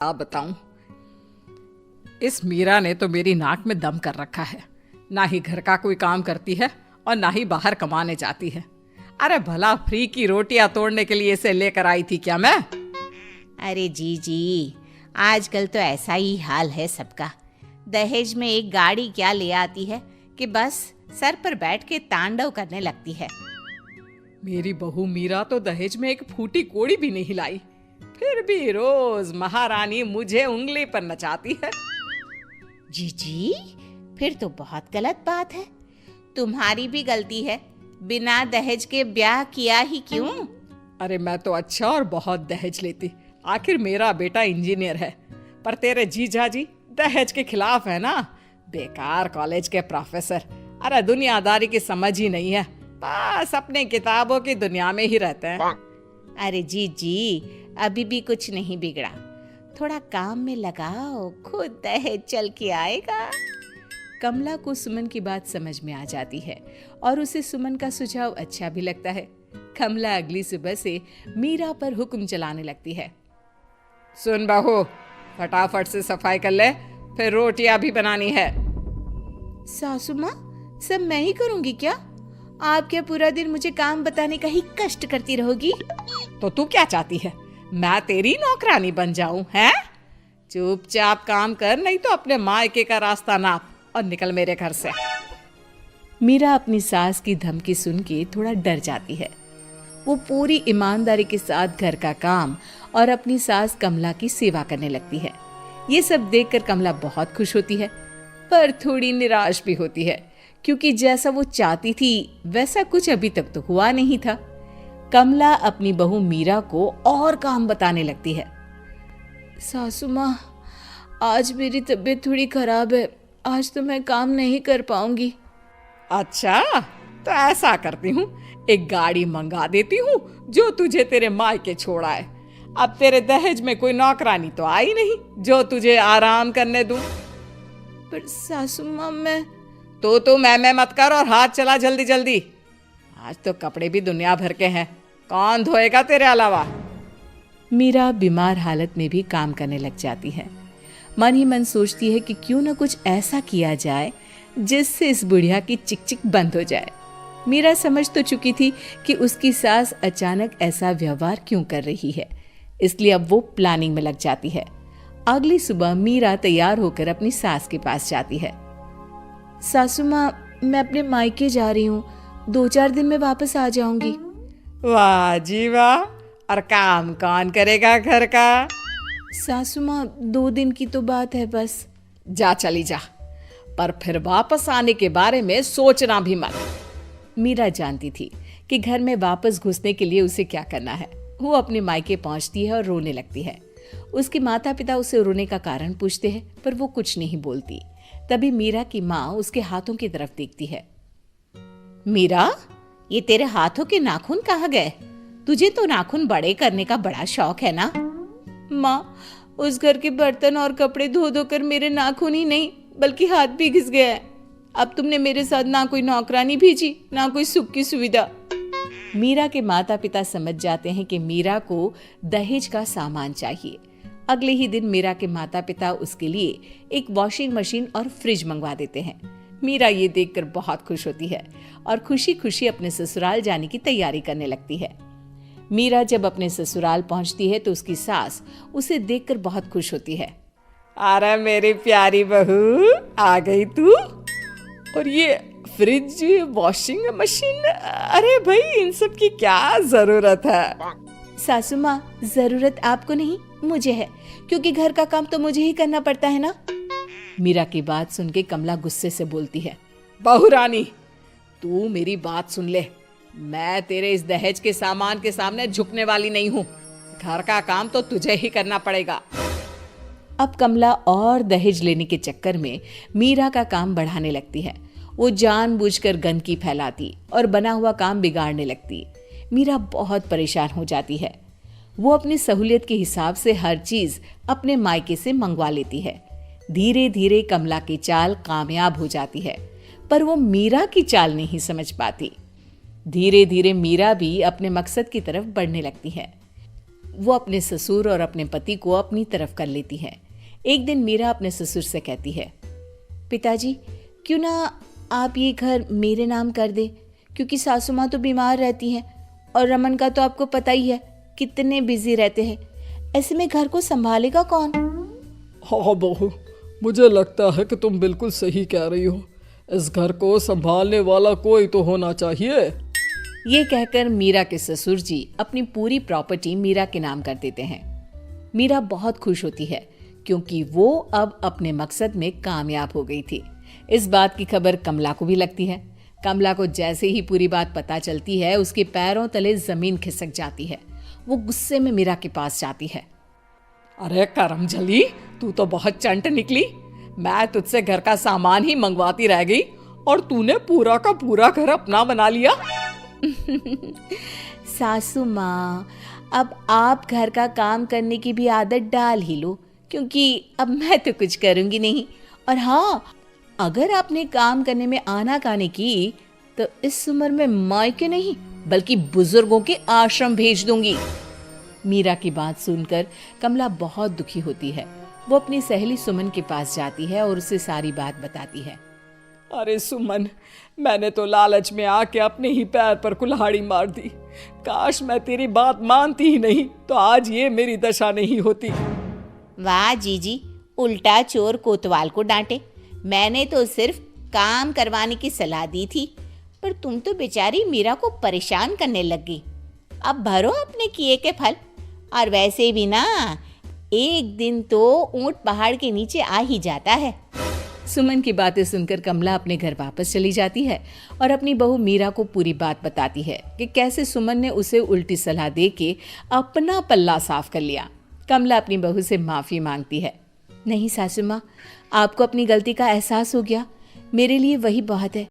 क्या बताऊं, इस मीरा ने तो मेरी नाक में दम कर रखा है। ना ही घर का कोई काम करती है और ना ही बाहर कमाने जाती है। अरे भला फ्री की रोटियां तोड़ने के लिए इसे लेकर आई थी क्या मैं? अरे जी, आजकल तो ऐसा ही हाल है सबका। दहेज में एक गाड़ी क्या ले आती है कि बस सर पर बैठ के तांडव करने लगती है। मेरी बहू मीरा तो दहेज में एक फूटी कोड़ी भी नहीं लाई, फिर भी रोज महारानी मुझे उंगली पर नचाती है। जी, फिर तो बहुत गलत बात है। तुम्हारी भी गलती है, बिना दहेज के ब्याह किया ही क्यों? अरे मैं तो अच्छा और बहुत दहेज लेती, आखिर मेरा बेटा इंजीनियर है। पर तेरे जीजा जी दहेज के खिलाफ है ना, बेकार कॉलेज के प्रोफेसर। अरे दुनियादारी की समझ ही नहीं है, बस अपने किताबों की दुनिया में ही रहते हैं। अरे जी, अभी भी कुछ नहीं बिगड़ा। थोड़ा काम में लगाओ, खुद दहेज चल के आएगा। कमला को सुमन की बात समझ में आ जाती है और उसे सुमन का सुझाव अच्छा भी लगता है। कमला अगली सुबह से मीरा पर हुक्म चलाने लगती है। सुन बहू, फटाफट से सफाई कर ले, फिर रोटियां भी बनानी है। सासू माँ, सब मैं ही करूँगी क्या? आप क्या पूरा दिन मुझे काम बताने का ही कष्ट करती रहोगी? तो तू क्या चाहती है, मैं तेरी नौकरानी बन जाऊं? हैं? चुपचाप काम कर, नहीं तो अपने मायके का रास्ता नाप और निकल मेरे घर से। मीरा अपनी सास की धमकी सुन के थोड़ा डर जाती है। वो पूरी ईमानदारी के साथ घर का काम और अपनी सास कमला की सेवा करने लगती है। ये सब देखकर कमला बहुत खुश होती है, पर थोड़ी निराश भी होती है, क्योंकि जैसा वो चाहती थी वैसा कुछ अभी तक तो हुआ नहीं था। कमला अपनी बहू मीरा को और काम बताने लगती है। सासू माँ, आज मेरी तबीयत थोड़ी खराब है, आज तो मैं काम नहीं कर पाऊंगी। अच्छा, तो ऐसा करती हूँ, एक गाड़ी मंगा देती हूँ जो तुझे तेरे मायके छोड़ आए। अब तेरे दहेज में कोई नौकरानी तो आई नहीं जो तुझे आराम करने दूं। पर सासू माँ, मैं तो मैं मत कर और हाथ चला जल्दी जल्दी। आज तो कपड़े भी दुनिया भर के हैं, कौन धोएगा तेरे अलावा? मीरा बीमार हालत में भी काम करने लग जाती है। मन ही मन सोचती है कि क्यों न कुछ ऐसा किया जाए जिससे इस बुढ़िया की चिक बंद हो जाए। मीरा समझ तो चुकी थी कि उसकी सास अचानक ऐसा व्यवहार क्यों कर रही है, इसलिए अब वो प्लानिंग में लग जाती है। अगली सुबह मीरा तैयार होकर अपनी सास के पास जाती है। सासू माँ, मैं अपने मायके जा रही हूँ, 2-4 दिन में वापस आ जाऊंगी। वाह जी वाह, और काम कौन करेगा घर का? सासू माँ, 2 दिन की तो बात है बस। जा चली जा, पर फिर वापस आने के बारे में सोचना भी मत। मीरा जानती थी कि घर में वापस घुसने के लिए उसे क्या करना है। वो अपने मायके पहुंचती है और रोने लगती है। उसके माता पिता उसे रोने का कारण पूछते हैं, पर वो कुछ नहीं बोलती। तभी मीरा की माँ उसके हाथों की तरफ देखती है। मीरा, ये तेरे हाथों के नाखून कहाँ गए? तुझे तो नाखून बड़े करने का बड़ा शौक है ना? माँ, उस घर के बर्तन और कपड़े धो धो कर मेरे नाखून ही नहीं बल्कि हाथ भी घिस गए हैं। अब तुमने मेरे साथ ना कोई नौकरानी भेजी, ना कोई सुख की सुविधा। मीरा के माता पिता समझ जाते हैं कि मीरा को दहेज का सामान चाहिए। अगले ही दिन मीरा के माता पिता उसके लिए एक वॉशिंग मशीन और फ्रिज मंगवा देते हैं। मीरा ये देखकर बहुत खुश होती है और खुशी खुशी अपने ससुराल जाने की तैयारी करने लगती है। मीरा जब अपने ससुराल पहुंचती है तो उसकी सास उसे देखकर बहुत खुश होती है। अरे मेरी प्यारी बहू, आ गई तू? और ये फ्रिज, वॉशिंग मशीन, अरे भाई इन सब की क्या जरूरत है? सासू माँ, जरूरत आपको नहीं मुझे है, क्योंकि घर का काम तो मुझे ही करना पड़ता है ना। मीरा की बात सुन के कमला गुस्से से बोलती है। बहू रानी, तू मेरी बात सुन ले, मैं तेरे इस दहेज के सामान के सामने झुकने वाली नहीं हूँ। घर का काम तो तुझे ही करना पड़ेगा। अब कमला और दहेज लेने के चक्कर में मीरा का काम बढ़ाने लगती है। वो जानबूझकर गंदगी फैलाती और बना हुआ काम बिगाड़ने लगती। मीरा बहुत परेशान हो जाती है। वो अपनी सहूलियत के हिसाब से हर चीज अपने मायके से मंगवा लेती है। धीरे धीरे कमला की चाल कामयाब हो जाती है, पर वो मीरा की चाल नहीं समझ पाती। धीरे धीरे मीरा भी अपने मकसद की तरफ बढ़ने लगती है। वो अपने ससुर और अपने पति को अपनी तरफ कर लेती है। एक दिन मीरा अपने ससुर से कहती है, पिताजी क्यों ना आप ये घर मेरे नाम कर दे, क्योंकि सासू माँ तो बीमार रहती हैं और रमन का तो आपको पता ही है कितने बिजी रहते हैं। ऐसे में घर को संभालेगा कौन? हाँ बहू, मुझे लगता है कि तुम बिल्कुल सही कह रही हो। इस घर को संभालने वाला कोई तो होना चाहिए। ये कहकर मीरा के ससुर जी अपनी पूरी प्रॉपर्टी मीरा के नाम कर देते हैं। मीरा बहुत खुश होती है क्योंकि वो अब अपने मकसद में कामयाब हो गई थी। इस बात की खबर कमला को भी लगती है। कमला को जैसे ही पूरी बात पता चलती है, उसके पैरों तले जमीन खिसक जाती है। वो गुस्से में मीरा के पास जाती है। अरे करमजली, तू तो बहुत चंट निकली। मैं तुझसे घर का सामान ही मंगवाती रह गई और तूने पूरा का पूरा घर अपना बना लिया। सासू माँ, अब आप घर का काम करने की भी आदत डाल ही लो, क्योंकि अब मैं तो कुछ करूंगी नहीं। और हाँ, अगर आपने काम करने में आनाकानी की तो इस उम्र में मायके नहीं बल्कि बुजुर्गों के आश्रम भेज दूंगी। मीरा की बात सुनकर कमला बहुत दुखी होती है। वो अपनी सहेली सुमन के पास जाती है और उसे सारी बात बताती है। अरे सुमन, मैंने तो लालच में आके अपने ही पैर पर कुल्हाड़ी मार दी। काश मैं तेरी बात मानती ही नहीं तो आज ये मेरी दशा नहीं होती। वाह जीजी, उल्टा चोर कोतवाल को डांटे। मैंने तो सिर्फ काम करवाने की सलाह दी थी, पर तुम तो बेचारी मीरा को परेशान करने लग गई। अब भरो अपने किए के फल। और वैसे भी ना, एक दिन तो ऊंट पहाड़ के नीचे आ ही जाता है। सुमन की बातें सुनकर कमला अपने घर वापस चली जाती है और अपनी बहू मीरा को पूरी बात बताती है कि कैसे सुमन ने उसे उल्टी सलाह देके अपना पल्ला साफ कर लिया। कमला अपनी बहू से माफ़ी मांगती है। नहीं सासू माँ, आपको अपनी गलती का एहसास हो गया, मेरे लिए वही बहुत है।